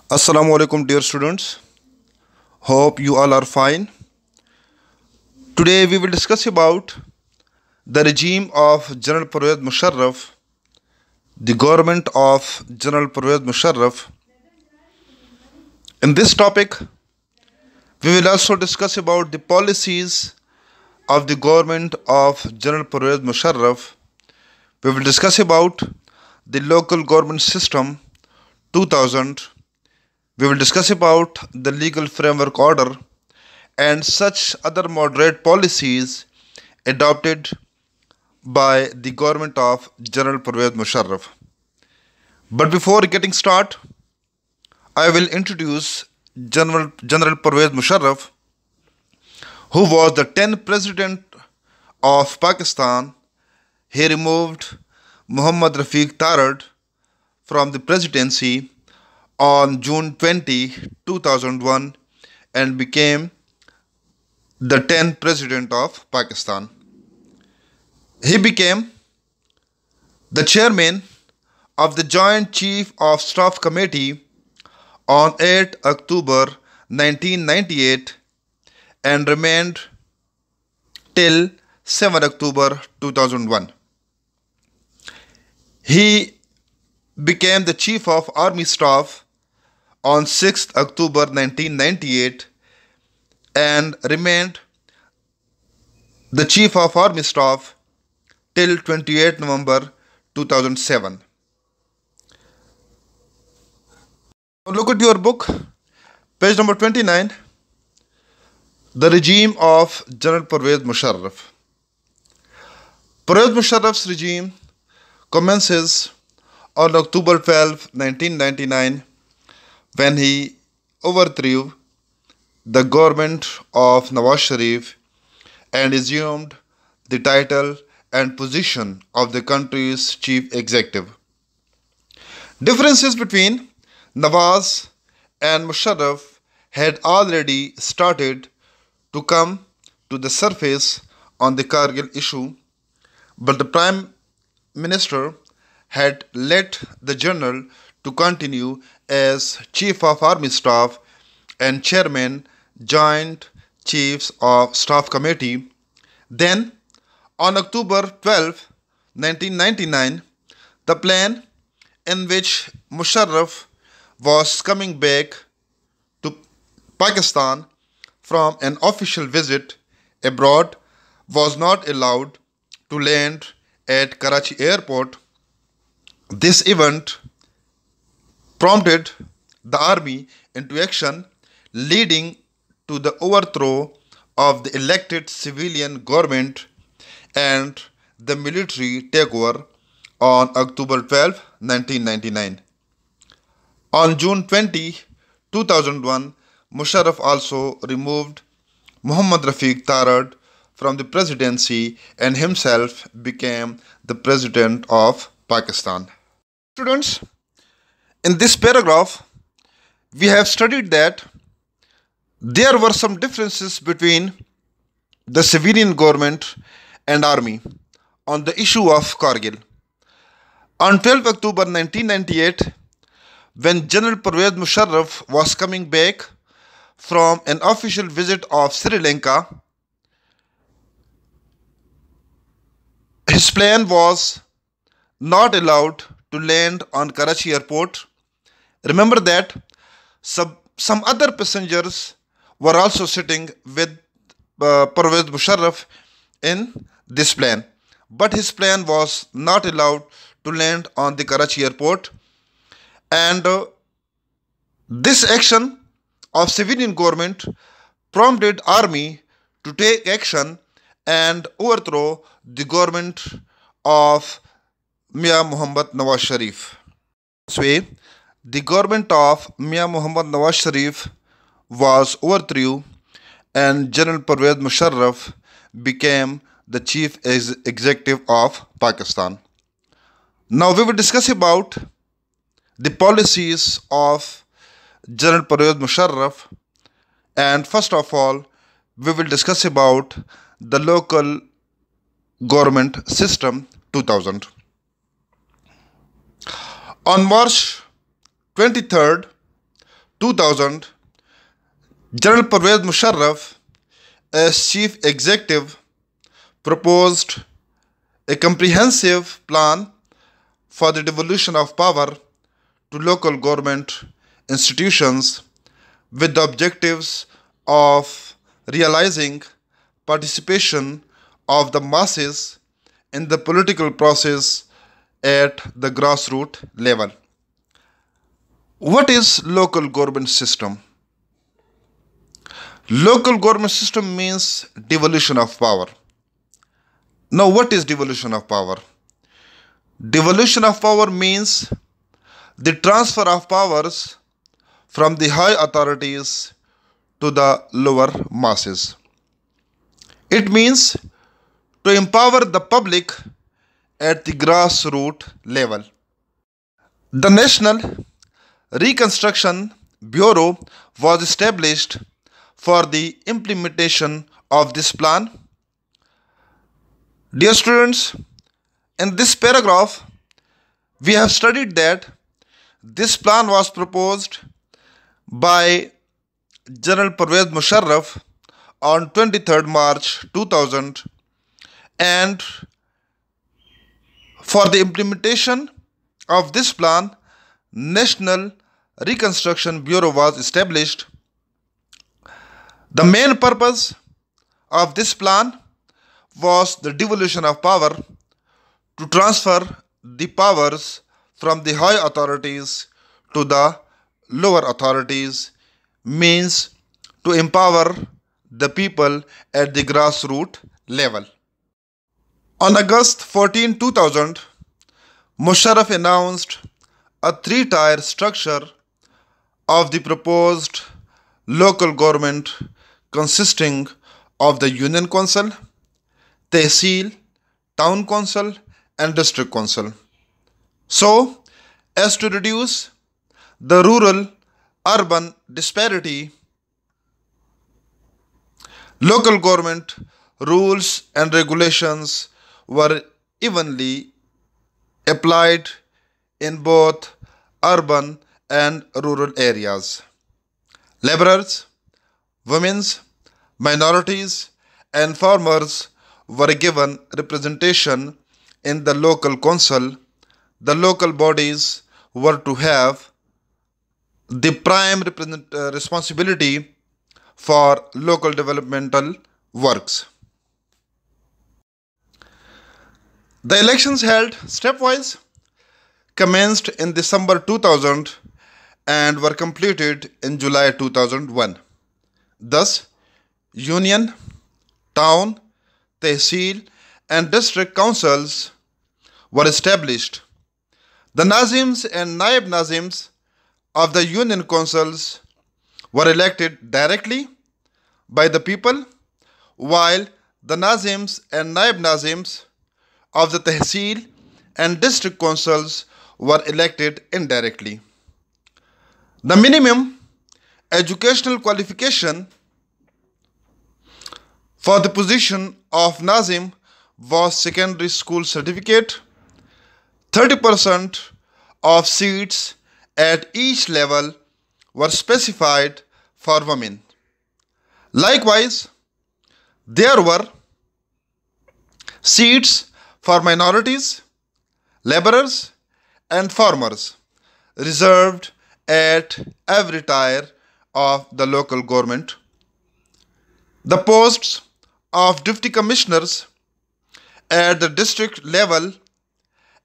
Assalamu alaikum, dear students. Hope you all are fine. Today we will discuss about the regime of General Pervez Musharraf, the government of General Pervez Musharraf. In this topic, we will also discuss about the policies of the government of General Pervez Musharraf. We will discuss about the local government system 2000. We will discuss about the legal framework order and such other moderate policies adopted by the government of General Pervez Musharraf. But before getting started, I will introduce General Pervez Musharraf, who was the 10th president of Pakistan. He removed Muhammad Rafiq Tarad from the presidency on June 20, 2001 and became the 10th president of Pakistan. He became the chairman of the Joint Chief of Staff Committee on 8 October 1998 and remained till 7 October 2001. He became the Chief of Army Staff on 6 October 1998 and remained the Chief of Army Staff till 28 November 2007. Look at your book, page number 29, the regime of General Pervez Musharraf. Pervez Musharraf's regime commences on October 12, 1999, when he overthrew the government of Nawaz Sharif and assumed the title and position of the country's chief executive. Differences between Nawaz and Musharraf had already started to come to the surface on the Kargil issue, but the Prime Minister had let the general to continue as Chief of Army Staff and Chairman Joint Chiefs of Staff Committee. Then, on October 12, 1999, the plan in which Musharraf was coming back to Pakistan from an official visit abroad was not allowed to land at Karachi airport. This event prompted the army into action, leading to the overthrow of the elected civilian government and the military takeover on October 12, 1999. On June 20, 2001, Musharraf also removed Muhammad Rafiq Tarad from the presidency and himself became the president of Pakistan. Students, in this paragraph, we have studied that there were some differences between the civilian government and army on the issue of Kargil. On 12 October 1998, when General Pervez Musharraf was coming back from an official visit of Sri Lanka, his plan was not allowed to land on Karachi airport. Remember that some other passengers were also sitting with Pervez Musharraf in this plan, but his plan was not allowed to land on the Karachi airport, and this action of civilian government prompted army to take action and overthrow the government of Mia Muhammad Nawaz Sharif. This way, the government of Mia Muhammad Nawaz Sharif was overthrown and General Pervez Musharraf became the chief executive of Pakistan. Now we will discuss about the policies of General Pervez Musharraf, and first of all, we will discuss about the local government system 2000. On March 23rd, 2000, General Pervez Musharraf, as Chief Executive, proposed a comprehensive plan for the devolution of power to local government institutions with the objectives of realizing participation of the masses in the political process at the grassroots level. What is local government system? Local government system means devolution of power. Now, what is devolution of power? Devolution of power means the transfer of powers from the high authorities to the lower masses. It means to empower the public at the grassroots level. The National Reconstruction Bureau was established for the implementation of this plan. Dear students, in this paragraph, we have studied that this plan was proposed by General Pervez Musharraf on 23rd March 2000, and for the implementation of this plan, National Reconstruction Bureau was established. The main purpose of this plan was the devolution of power, to transfer the powers from the high authorities to the lower authorities, means to empower the people at the grassroots level. On August 14, 2000, Musharraf announced a three-tier structure of the proposed local government consisting of the Union Council, Tehsil, Town Council and District Council, so as to reduce the rural-urban disparity. Local government rules and regulations were evenly applied in both urban and rural areas. Laborers, women, minorities and farmers were given representation in the local council. The local bodies were to have the prime responsibility for local developmental works. The elections held stepwise commenced in December 2000 and were completed in July 2001. Thus, Union, Town, Tehsil and District Councils were established. The Nazims and Naib Nazims of the Union Councils were elected directly by the people, while the Nazims and Naib Nazims of the Tehsil and District Councils were elected indirectly. The minimum educational qualification for the position of Nazim was secondary school certificate. 30% of seats at each level were specified for women. Likewise, there were seats for minorities, laborers and farmers reserved at every tier of the local government. The posts of deputy commissioners at the district level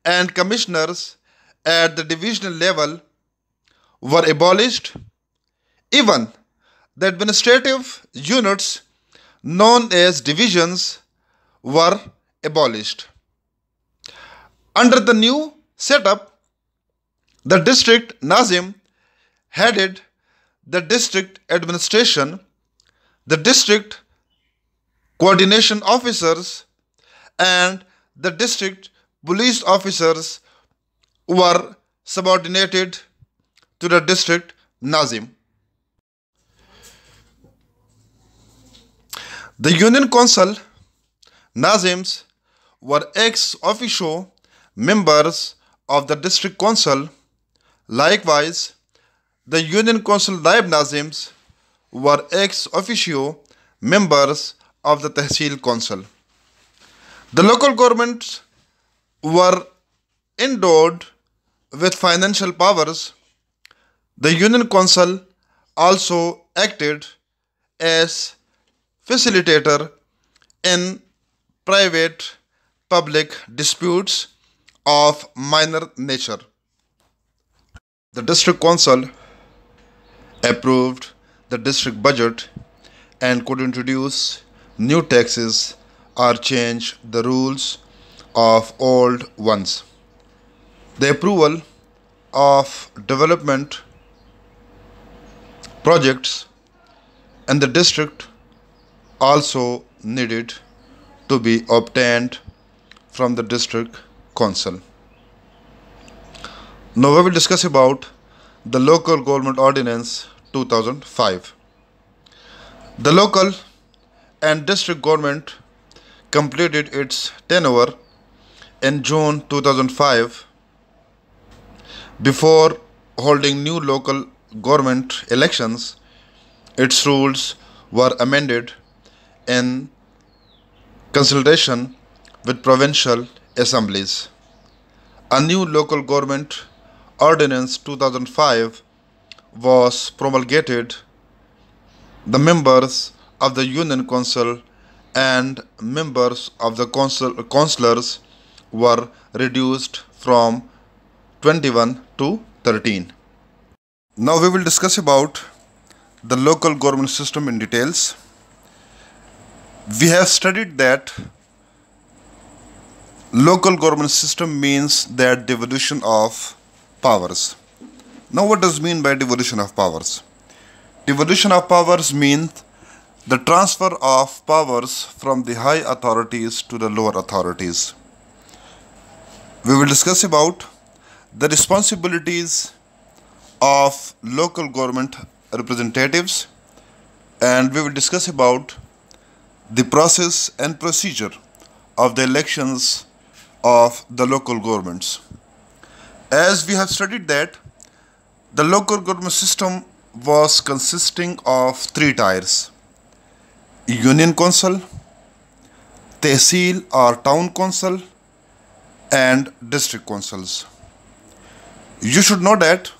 and commissioners at the divisional level were abolished. Even the administrative units known as divisions were abolished. Under the new setup, the district Nazim headed the district administration. The district coordination officers and the district police officers were subordinated to the district Nazim. The Union Council Nazims were ex officio members of the district council. Likewise, The Union Council Naib Nazims were ex officio members of the Tehsil Council. The local governments were endowed with financial powers. The Union Council also acted as facilitator in private public disputes of minor nature. The district council approved the district budget and could introduce new taxes or change the rules of old ones. The approval of development projects and the district also needed to be obtained from the district council. Now we will discuss about the Local Government Ordinance 2005. The local and district government completed its tenure in June 2005. Before holding new local government elections, its rules were amended in consultation with provincial assemblies. A new local government ordinance 2005 was promulgated. The members of the Union Council and members of the councillors were reduced from 21 to 13. Now we will discuss about the local government system in details. We have studied that local government system means that devolution of powers. Now what does mean by devolution of powers? Devolution of powers means the transfer of powers from the high authorities to the lower authorities. We will discuss about the responsibilities of local government representatives, and we will discuss about the process and procedure of the elections of the local governments. As we have studied that the local government system was consisting of three tiers: Union Council, Tehsil or Town Council, and District Councils. You should know that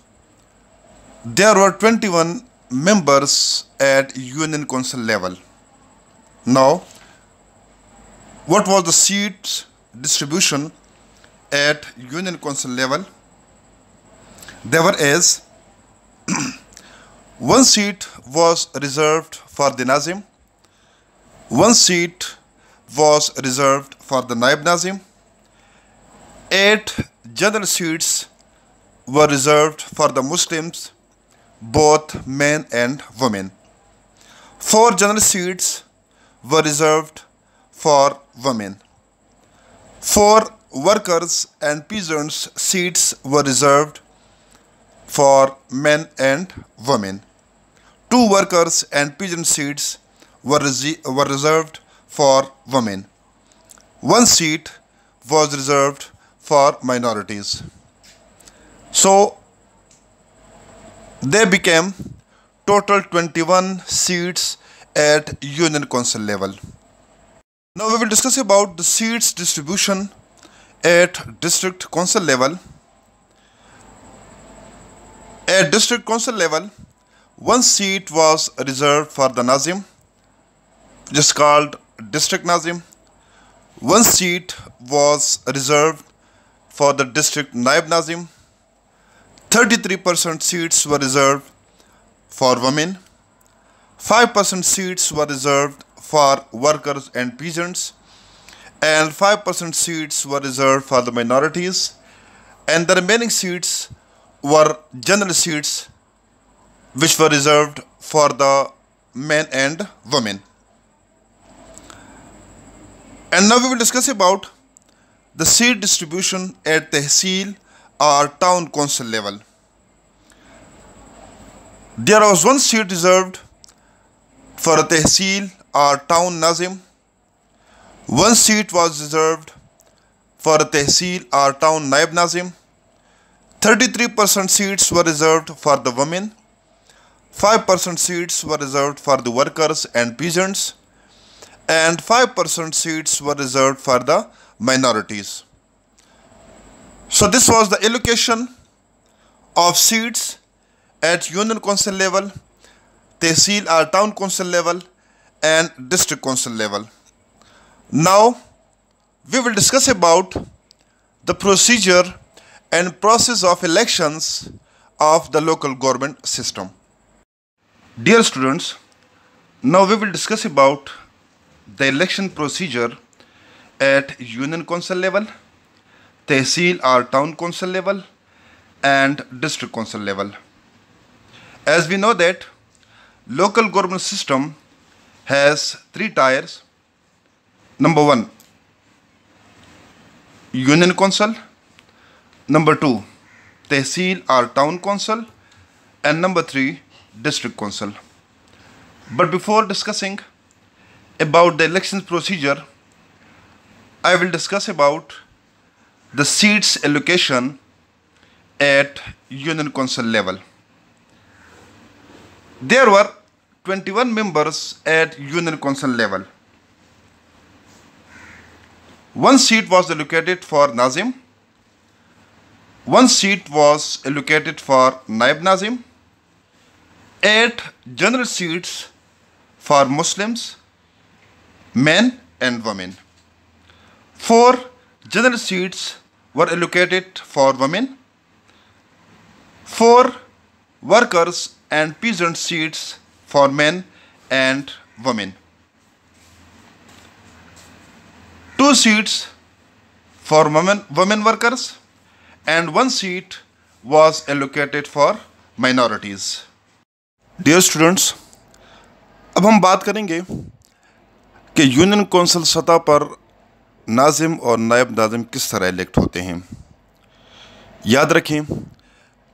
there were 21 members at Union Council level. Now, what was the seat distribution at Union Council level? There were as one seat was reserved for the Nazim, one seat was reserved for the Naib Nazim, 8 general seats were reserved for the Muslims, both men and women. 4 general seats were reserved for women. 4 workers and peasants seats were reserved for men and women. 2 workers and peasant seats were reserved for women. 1 seat was reserved for minorities. So they became total 21 seats at Union Council level. Now we will discuss about the seats distribution at District Council level. At District Council level, 1 seat was reserved for the Nazim, just called District Nazim. 1 seat was reserved for the District Naib Nazim. 33% seats were reserved for women. 5% seats were reserved for workers and peasants, and 5% seats were reserved for the minorities, and the remaining seats were general seats which were reserved for the men and women. And now we will discuss about the seat distribution at Tehsil or Town Council level. There was 1 seat reserved for a Tehsil or Town Nazim. 1 seat was reserved for a Tehsil or Town Naib Nazim. 33% seats were reserved for the women, 5% seats were reserved for the workers and peasants, and 5% seats were reserved for the minorities. So this was the allocation of seats at Union Council level, Tehsil or Town Council level, and District Council level. Now we will discuss about the procedure and process of elections of the local government system. Dear students, now we will discuss about the election procedure at Union Council level, Tehsil or Town Council level, and District Council level. As we know that local government system has 3 tiers. Number 1, Union Council. Number 2, Tehsil or Town Council. And number 3, District Council. But before discussing about the elections procedure, I will discuss about the seats allocation at Union Council level. There were 21 members at Union Council level. 1 seat was allocated for Nazim, 1 seat was allocated for Naib Nazim, 8 general seats for Muslims, men and women. 4 general seats were allocated for women, 4 workers and peasant seats for men and women, 2 seats for women workers, and 1 seat was allocated for minorities. Dear students, अब हम बात करेंगे कि union council सतह पर नाजिम और नायब नाजिम किस तरह इलेक्ट होते हैं। याद रखें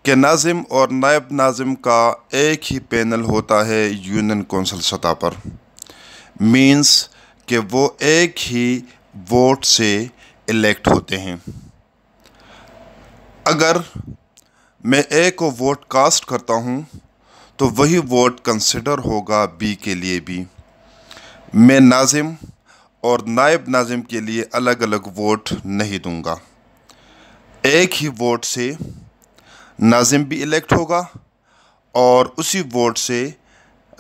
कि नाजिम और नायब नाजिम का एक ही पैनल होता है यूनियन कौंसिल सतह पर, मीन्स कि वो एक ही वोट से इलेक्ट होते हैं। अगर मैं ए को वोट कास्ट करता हूँ तो वही वोट कंसिडर होगा बी के लिए भी। मैं नाजिम और नायब नाजिम के लिए अलग अलग वोट नहीं दूंगा। एक ही वोट से नाजिम भी इलेक्ट होगा और उसी वोट से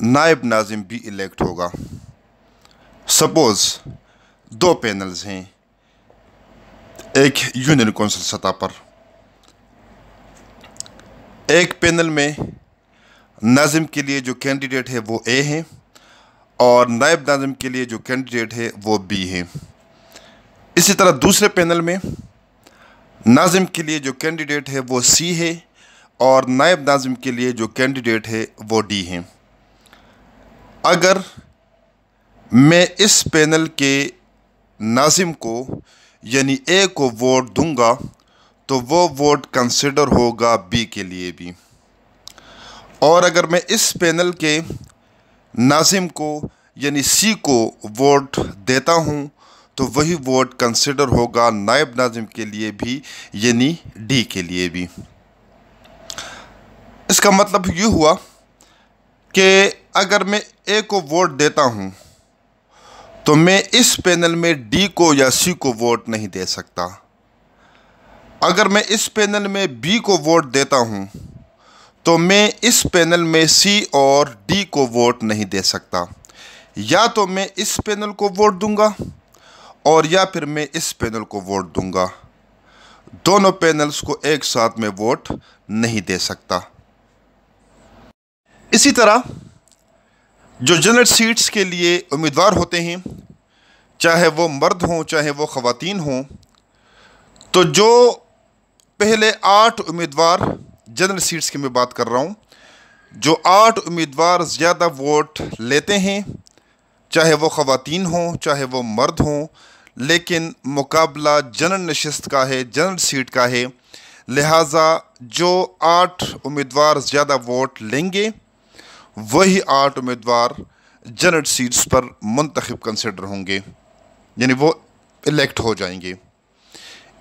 नायब नाजिम भी इलेक्ट होगा। सपोज़ 2 पैनल्स हैं एक यूनियन कौंसिल सतह पर। एक पैनल में नाजिम के लिए जो कैंडिडेट है वो ए हैं और नायब नाजिम के लिए जो कैंडिडेट है वो बी हैं। इसी तरह दूसरे पैनल में नाजिम के लिए जो कैंडिडेट है वो सी है और नायब नाजिम के लिए जो कैंडिडेट है वो डी हैं। अगर मैं इस पैनल के नाजिम को यानी ए को वोट दूंगा तो वो वोट कंसिडर होगा बी के लिए भी, और अगर मैं इस पैनल के नाजिम को यानी सी को वोट देता हूं तो वही वोट कंसिडर होगा नायब नाजिम के लिए भी यानी डी के लिए भी। इसका मतलब ये हुआ कि अगर मैं ए को वोट देता हूं तो मैं इस पैनल में डी को या सी को वोट नहीं दे सकता। अगर मैं इस पैनल में बी को वोट देता हूं तो मैं इस पैनल में सी और डी को वोट नहीं दे सकता। या तो मैं इस पैनल को वोट दूंगा और या फिर मैं इस पैनल को वोट दूंगा। दोनों पैनल्स को एक साथ में वोट नहीं दे सकता। इसी तरह जो जनरल सीट्स के लिए उम्मीदवार होते हैं, चाहे वो मर्द हों चाहे वो ख़वातीन हों, तो जो पहले 8 उम्मीदवार जनरल सीट्स की मैं बात कर रहा हूँ, जो 8 उम्मीदवार ज़्यादा वोट लेते हैं, चाहे वो ख़वातीन हों चाहे वो मर्द हों, लेकिन मुकाबला जनरल नशिस्त का है, जनरल सीट का है, लिहाजा जो 8 उम्मीदवार ज़्यादा वोट लेंगे वही 8 उम्मीदवार जनरल सीट्स पर मुंतखब कंसिडर होंगे, यानी वो इलेक्ट हो जाएंगे।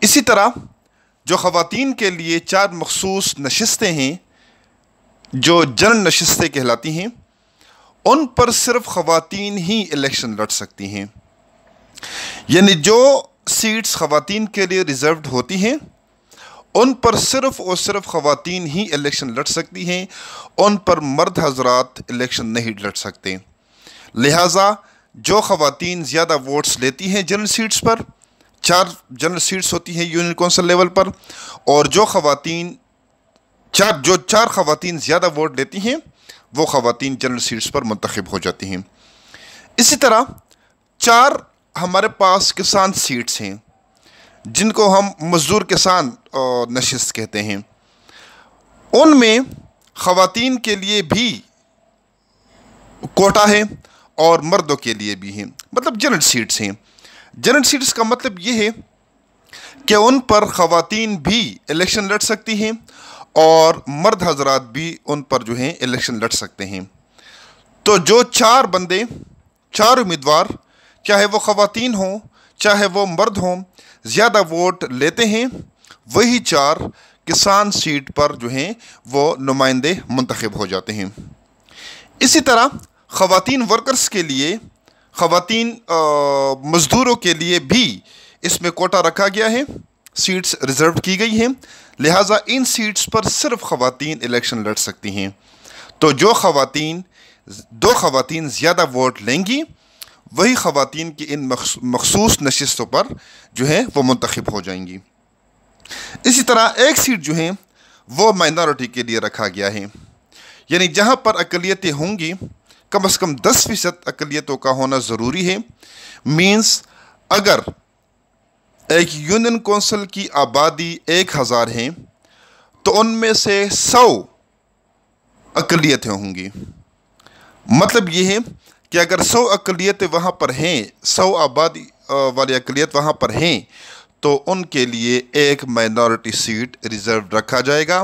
इसी तरह جو خواتین کے لیے 4 مخصوص نشستیں ہیں جو جنرل نشستیں کہلاتی ہیں، ان پر صرف خواتین ہی الیکشن لڑ سکتی ہیں، یعنی جو سیٹس خواتین کے لیے ریزروڈ ہوتی ہیں ان پر صرف اور صرف خواتین ہی الیکشن لڑ سکتی ہیں، ان پر مرد حضرات الیکشن نہیں لڑ سکتے۔ لہٰذا جو خواتین زیادہ ووٹس لیتی ہیں جنرل سیٹس پر، 4 جنرل سیٹس ہوتی ہیں یونین کونسل لیول پر، اور جو 4 خواتین زیادہ ووٹ لیتی ہیں وہ خواتین جنرل سیٹس پر منتخب ہو جاتی ہیں۔ اسی طرح 4 ہمارے پاس کسان سیٹس ہیں جن کو ہم مزدور کسان نشست کہتے ہیں، ان میں خواتین کے لیے بھی کوٹا ہے اور مردوں کے لیے بھی ہیں، مطلب جنرل سیٹس ہیں۔ جنرل سیٹس کا مطلب یہ ہے کہ ان پر خواتین بھی الیکشن لڑ سکتی ہیں اور مرد حضرات بھی ان پر جو ہیں الیکشن لڑ سکتے ہیں۔ تو جو 4 بندے، 4 امیدوار، چاہے وہ خواتین ہوں چاہے وہ مرد ہوں، زیادہ ووٹ لیتے ہیں، وہی 4 کسان سیٹ پر جو ہیں وہ نمائندے منتخب ہو جاتے ہیں۔ اسی طرح خواتین ورکرز کے لیے، خواتین مزدوروں کے لیے بھی اس میں کوٹا رکھا گیا ہے، سیٹس ریزرو کی گئی ہیں، لہٰذا ان سیٹس پر صرف خواتین الیکشن لڑ سکتی ہیں۔ تو جو 2 خواتین زیادہ ووٹ لیں گی وہی خواتین کی ان مخصوص نشستوں پر جو ہے وہ منتخب ہو جائیں گی۔ اسی طرح ایک سیٹ جو ہیں وہ مائنارٹی کے لیے رکھا گیا ہے، یعنی جہاں پر اقلیتیں ہوں گی کم از کم 10% اقلیتوں کا ہونا ضروری ہے۔ مینس اگر ایک یونین کونسل کی آبادی 1000 ہیں تو ان میں سے 100 اقلیتیں ہوں گی۔ مطلب یہ ہے کہ اگر 100 اقلیتیں وہاں پر ہیں، 100 آبادی والی اقلیت وہاں پر ہیں تو ان کے لیے ایک مائنارٹی سیٹ ریزرو رکھا جائے گا،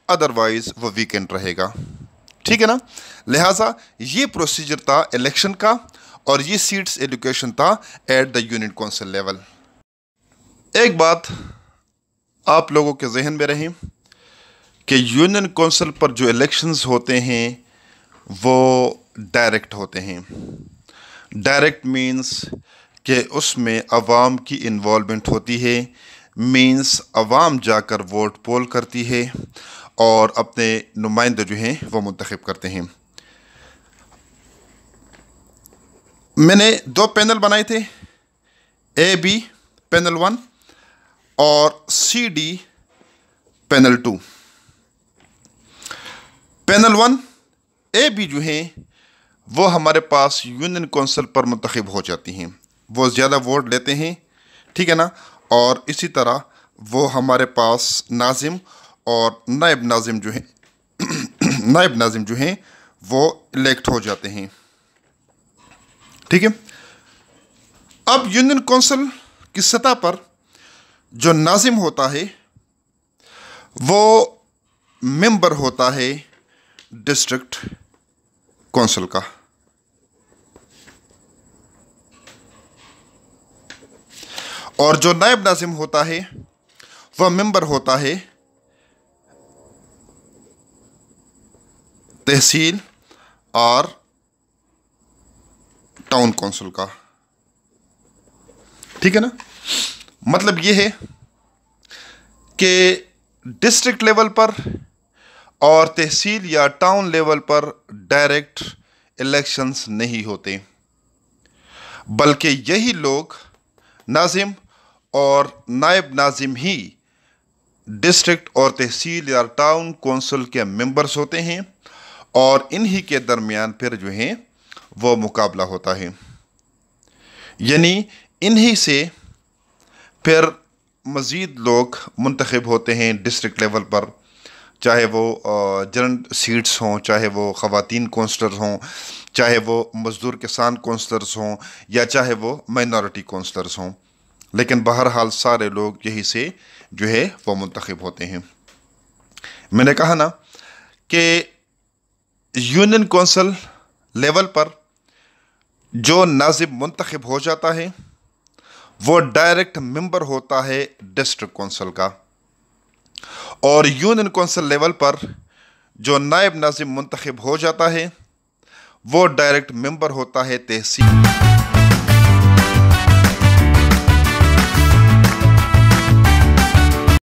ادروائز وہ ویکنٹ رہے گا، ٹھیک ہے نا۔ لہٰذا یہ پروسیجر تھا الیکشن کا اور یہ سیٹس ایلوکیشن تھا at the union council level. ایک بات آپ لوگوں کے ذہن میں رہے کہ یونین کونسل پر جو الیکشنز ہوتے ہیں وہ ڈائریکٹ ہوتے ہیں۔ ڈائریکٹ مینس کہ اس میں عوام کی انوالومنٹ ہوتی ہے، مینس عوام جا کر ووٹ پول کرتی ہے اور اپنے نمائندے جو ہیں وہ منتخب کرتے ہیں۔ میں نے 2 پینل بنائے تھے، اے بی پینل 1 اور C D panel 2۔ Panel 1 A B جو ہیں وہ ہمارے پاس یونین کونسل پر منتخب ہو جاتی ہیں، وہ زیادہ ووٹ لیتے ہیں، ٹھیک ہے نا، اور اسی طرح وہ ہمارے پاس ناظم اور نائب ناظم جو ہیں وہ الیکٹ ہو جاتے ہیں، ٹھیک ہے۔ اب یونین کونسل کی سطح پر جو ناظم ہوتا ہے وہ ممبر ہوتا ہے ڈسٹرکٹ کونسل کا، اور جو نائب ناظم ہوتا ہے وہ ممبر ہوتا ہے تحصیل اور ٹاؤن کونسل کا، ٹھیک ہے نا۔ مطلب یہ ہے کہ ڈسٹرکٹ لیول پر اور تحصیل یا ٹاؤن لیول پر ڈائریکٹ الیکشنز نہیں ہوتے، بلکہ یہی لوگ ناظم اور نائب ناظم ہی ڈسٹرکٹ اور تحصیل یا ٹاؤن کونسل کے ممبرز ہوتے ہیں، اور انہی کے درمیان پھر جو ہیں وہ مقابلہ ہوتا ہے، یعنی انہی سے پھر مزید لوگ منتخب ہوتے ہیں ڈسٹرکٹ لیول پر، چاہے وہ جنرل سیٹس ہوں، چاہے وہ خواتین کونسلرز ہوں، چاہے وہ مزدور کسان کونسلرز ہوں، یا چاہے وہ مائنارٹی کونسلرز ہوں، لیکن بہرحال سارے لوگ یہی سے جو ہے وہ منتخب ہوتے ہیں۔ میں نے کہا نا کہ یونین کونسل لیول پر جو ناظم منتخب ہو جاتا ہے وہ ڈائریکٹ ممبر ہوتا ہے ڈسٹرکٹ کونسل کا، اور یونین کونسل لیول پر جو نائب ناظم منتخب ہو جاتا ہے وہ ڈائریکٹ ممبر ہوتا ہے تحصیل۔